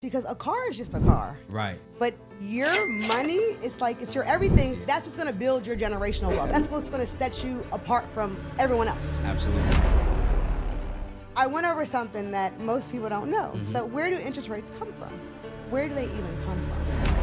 because a car is just a car. Right. But your money, it's like, it's your everything. That's what's going to build your generational wealth. That's what's going to set you apart from everyone else. Absolutely. I went over something that most people don't know. So where do interest rates come from? Where do they even come from?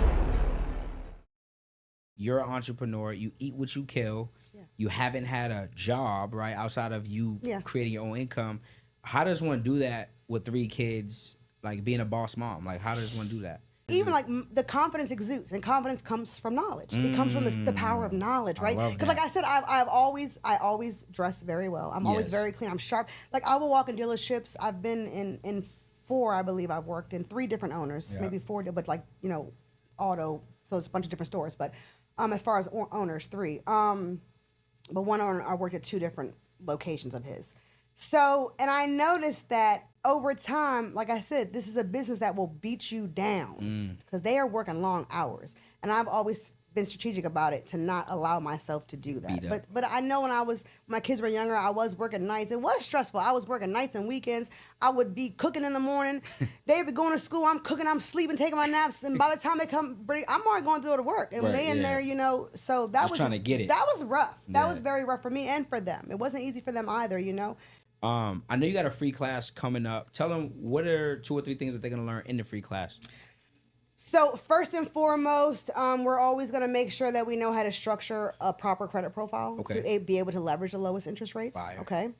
You're an entrepreneur. You eat what you kill. Yeah. You haven't had a job, right, outside of you Yeah. creating your own income. How does one do that with 3 kids, like being a boss mom? Like, how does one do that? Even like the confidence exudes, and confidence comes from knowledge. It comes from the power of knowledge, right? Because like I said, I always dress very well. I'm always very clean. I'm sharp. Like I will walk in dealerships. I've been in 4, I believe I've worked in 3 different owners, maybe 4, but like, you know, auto, so it's a bunch of different stores. But as far as owners, 3. But one owner, I worked at 2 different locations of his. So, and I noticed that over time, like I said, this is a business that will beat you down because they are working long hours. And I've always been strategic about it to not allow myself to do that. But I know when my kids were younger, I was working nights. It was stressful. I was working nights and weekends. I would be cooking in the morning. They'd be going to school. I'm cooking. I'm sleeping, taking my naps. And by the time they come, I'm already going to go to work. And they in there, you know. So that was trying to get it. That was rough. That was very rough for me and for them. It wasn't easy for them either, you know. I know you got a free class coming up. Tell them what are 2 or 3 things that they're gonna learn in the free class. So first and foremost, we're always going to make sure that we know how to structure a proper credit profile to be able to leverage the lowest interest rates. Okay.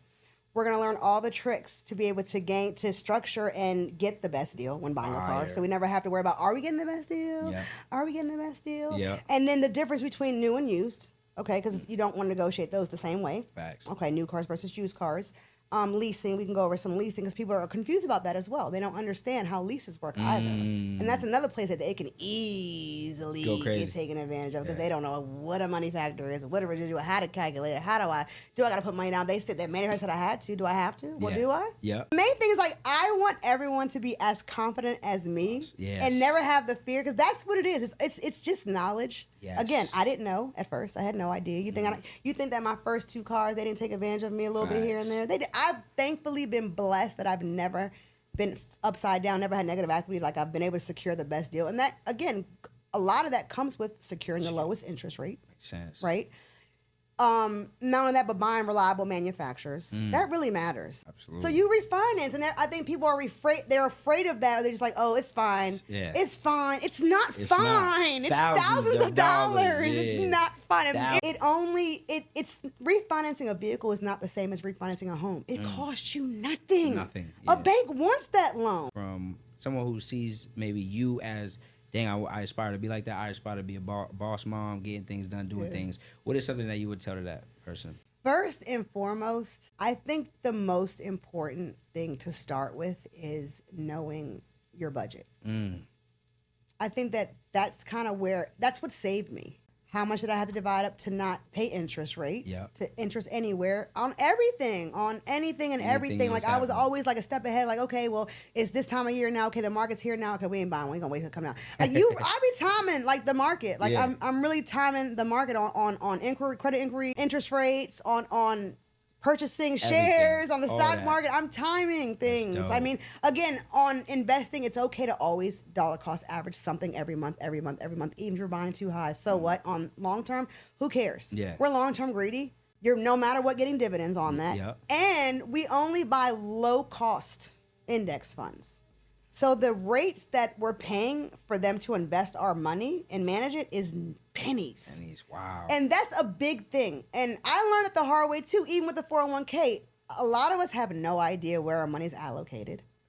We're going to learn all the tricks to be able to structure and get the best deal when buying a car. So we never have to worry about, are we getting the best deal? Yeah. Are we getting the best deal? Yeah. And then the difference between new and used. Okay. Because you don't want to negotiate those the same way. Facts. Okay. New cars versus used cars. Leasing, we can go over some leasing because people are confused about that as well. They don't understand how leases work either. And that's another place that they can easily get taken advantage of because they don't know what a money factor is, what a residual, how to calculate it, how do I got to put money down? They said that manager said I had to. Do I have to? Well, do I? Yeah. The main thing is like I want everyone to be as confident as me and never have the fear because that's what it is. It's just knowledge. Yes. Again, I didn't know at first. I had no idea. You think that my first 2 cars, they didn't take advantage of me a little bit here and there? They did. I've thankfully been blessed that I've never been upside down, never had negative equity. Like I've been able to secure the best deal. And that, again, a lot of that comes with securing the lowest interest rate. Makes sense. Right? Not only that, but buying reliable manufacturers. That really matters. Absolutely. So you refinance, and I think people are afraid. They're afraid of that. Or they're just like, "Oh, it's fine. It's fine. It's not fine. It's thousands of dollars. It's not fine." It's refinancing a vehicle is not the same as refinancing a home. It costs you nothing. Nothing. A bank wants that loan. From someone who sees maybe you as, dang, I aspire to be like that. I aspire to be a boss mom, getting things done, doing things. What is something that you would tell to that person? First and foremost, I think the most important thing to start with is knowing your budget. I think that's kind of that's what saved me. How much did I have to divide up to not pay interest rate, to interest anywhere, on everything, on anything and everything. Like I was always like a step ahead, like, okay, well, it's this time of year now. Okay, the market's here now. Okay, we ain't buying. We ain't gonna wait till it come out. Like I be timing like the market. Like I'm really timing the market on inquiry, credit inquiry, interest rates, on purchasing shares on the stock market. I'm timing things. I mean, again, on investing, it's okay to always dollar cost average something every month, even if you're buying too high. So what? On long term, who cares? We're long term greedy. You're no matter what getting dividends on that. And we only buy low cost index funds. So the rates that we're paying for them to invest our money and manage it is pennies. Wow. And that's a big thing. And I learned it the hard way too, even with the 401k. A lot of us have no idea where our money's allocated.